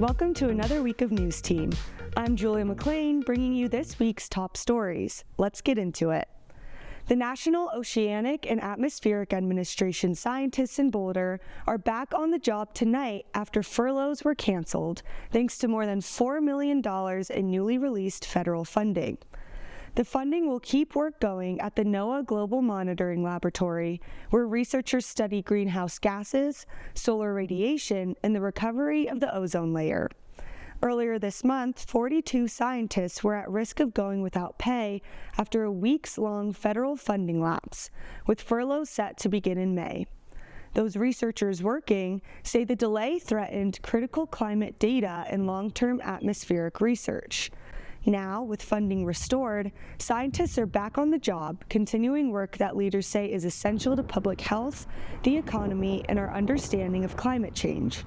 Welcome to another week of NewsTeam. I'm Julia McLean, bringing you this week's top stories. Let's get into it. The National Oceanic and Atmospheric Administration scientists in Boulder are back on the job tonight after furloughs were canceled, thanks to more than $4 million in newly released federal funding. The funding will keep work going at the NOAA Global Monitoring Laboratory, where researchers study greenhouse gases, solar radiation, and the recovery of the ozone layer. Earlier this month, 42 scientists were at risk of going without pay after a weeks-long federal funding lapse, with furloughs set to begin in May. Those researchers working say the delay threatened critical climate data and long-term atmospheric research. Now, with funding restored, scientists are back on the job, continuing work that leaders say is essential to public health, the economy, and our understanding of climate change.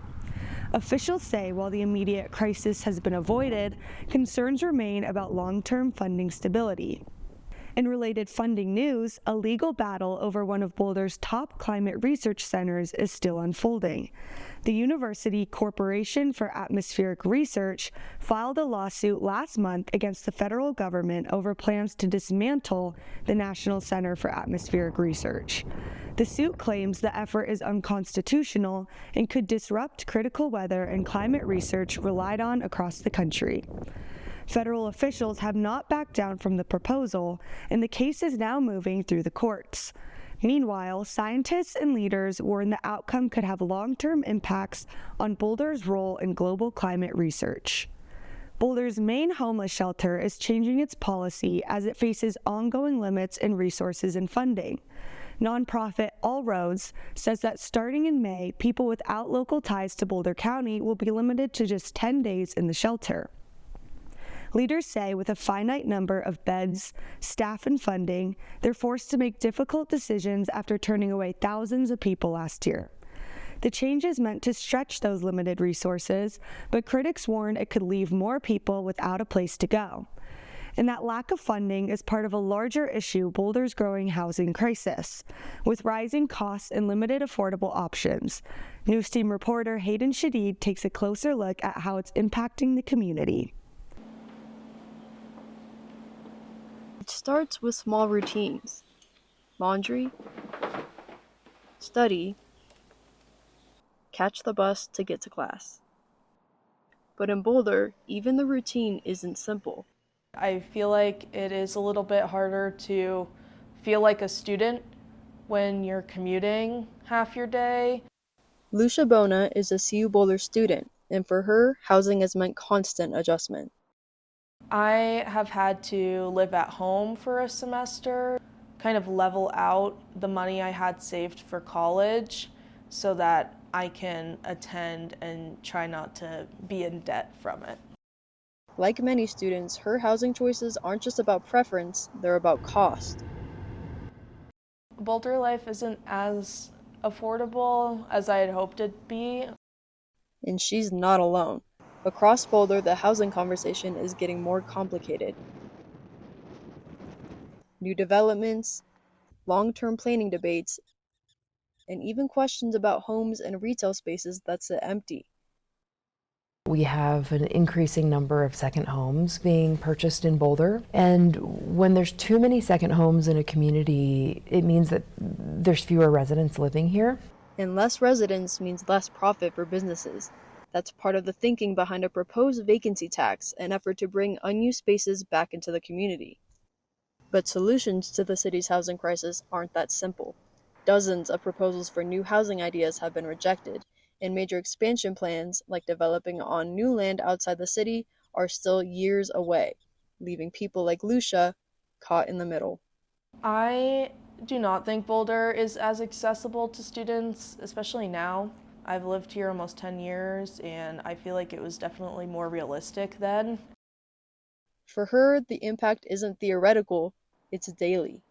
Officials say while the immediate crisis has been avoided, concerns remain about long-term funding stability. In related funding news, a legal battle over one of Boulder's top climate research centers is still unfolding. The University Corporation for Atmospheric Research filed a lawsuit last month against the federal government over plans to dismantle the National Center for Atmospheric Research. The suit claims the effort is unconstitutional and could disrupt critical weather and climate research relied on across the country. Federal officials have not backed down from the proposal, and the case is now moving through the courts. Meanwhile, scientists and leaders warn the outcome could have long-term impacts on Boulder's role in global climate research. Boulder's main homeless shelter is changing its policy as it faces ongoing limits in resources and funding. Nonprofit All Roads says that starting in May, people without local ties to Boulder County will be limited to just 10 days in the shelter. Leaders say with a finite number of beds, staff, and funding, they're forced to make difficult decisions after turning away thousands of people last year. The change is meant to stretch those limited resources, but critics warn it could leave more people without a place to go. And that lack of funding is part of a larger issue, Boulder's growing housing crisis, with rising costs and limited affordable options. NewsTeam reporter Hayden Shadid takes a closer look at how it's impacting the community. It starts with small routines: laundry, study, catch the bus to get to class. But in Boulder, even the routine isn't simple. I feel like it is a little bit harder to feel like a student when you're commuting half your day. Lucia Bona is a CU Boulder student, and for her, housing has meant constant adjustment. I have had to live at home for a semester, kind of level out the money I had saved for college so that I can attend and try not to be in debt from it. Like many students, her housing choices aren't just about preference, they're about cost. Boulder life isn't as affordable as I had hoped it'd be. And she's not alone. Across Boulder, the housing conversation is getting more complicated. New developments, long-term planning debates, and even questions about homes and retail spaces that sit empty. We have an increasing number of second homes being purchased in Boulder, and when there's too many second homes in a community, it means that there's fewer residents living here. And less residents means less profit for businesses. That's part of the thinking behind a proposed vacancy tax, an effort to bring unused spaces back into the community. But solutions to the city's housing crisis aren't that simple. Dozens of proposals for new housing ideas have been rejected, and major expansion plans, like developing on new land outside the city, are still years away, leaving people like Lucia caught in the middle. I do not think Boulder is as accessible to students, especially now. I've lived here almost 10 years, and I feel like it was definitely more realistic then. For her, the impact isn't theoretical, it's daily.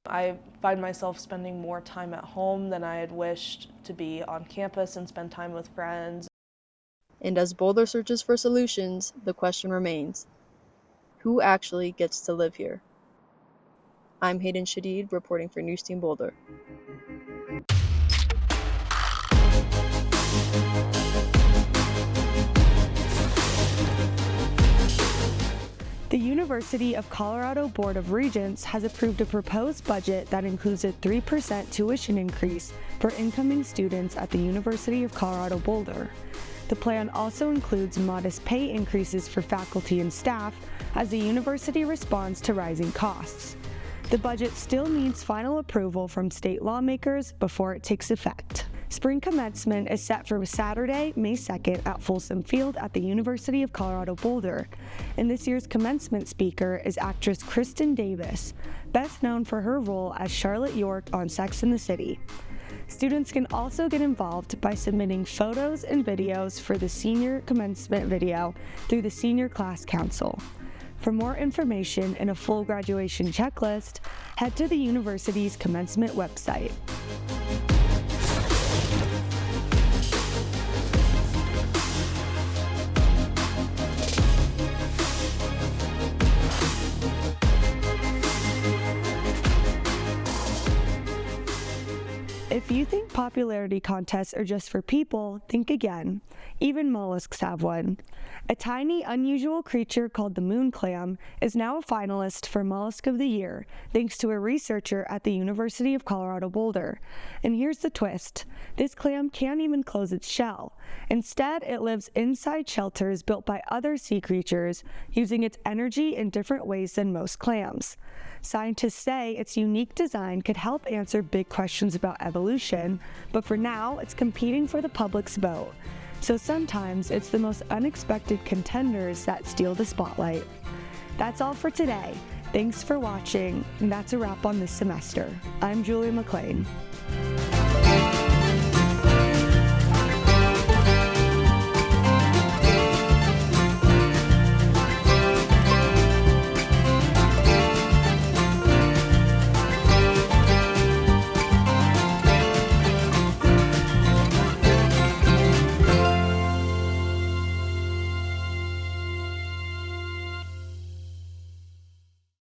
I find myself spending more time at home than I had wished to be on campus and spend time with friends. And as Boulder searches for solutions, the question remains: who actually gets to live here? I'm Hayden Shadid, reporting for NewsTeam Boulder. The University of Colorado Board of Regents has approved a proposed budget that includes a 3% tuition increase for incoming students at the University of Colorado Boulder. The plan also includes modest pay increases for faculty and staff as the university responds to rising costs. The budget still needs final approval from state lawmakers before it takes effect. Spring commencement is set for Saturday, May 2nd at Folsom Field at the University of Colorado Boulder, and this year's commencement speaker is actress Kristen Davis, best known for her role as Charlotte York on Sex and the City. Students can also get involved by submitting photos and videos for the senior commencement video through the Senior Class Council. For more information and a full graduation checklist, head to the university's commencement website. If you think popularity contests are just for people, think again. Even mollusks have one. A tiny, unusual creature called the moon clam is now a finalist for Mollusk of the Year, thanks to a researcher at the University of Colorado Boulder. And here's the twist. This clam can't even close its shell. Instead, it lives inside shelters built by other sea creatures, using its energy in different ways than most clams. Scientists say its unique design could help answer big questions about evolution, but for now, it's competing for the public's vote. So sometimes it's the most unexpected contenders that steal the spotlight. That's all for today. Thanks for watching, and that's a wrap on this semester. I'm Julia McLean.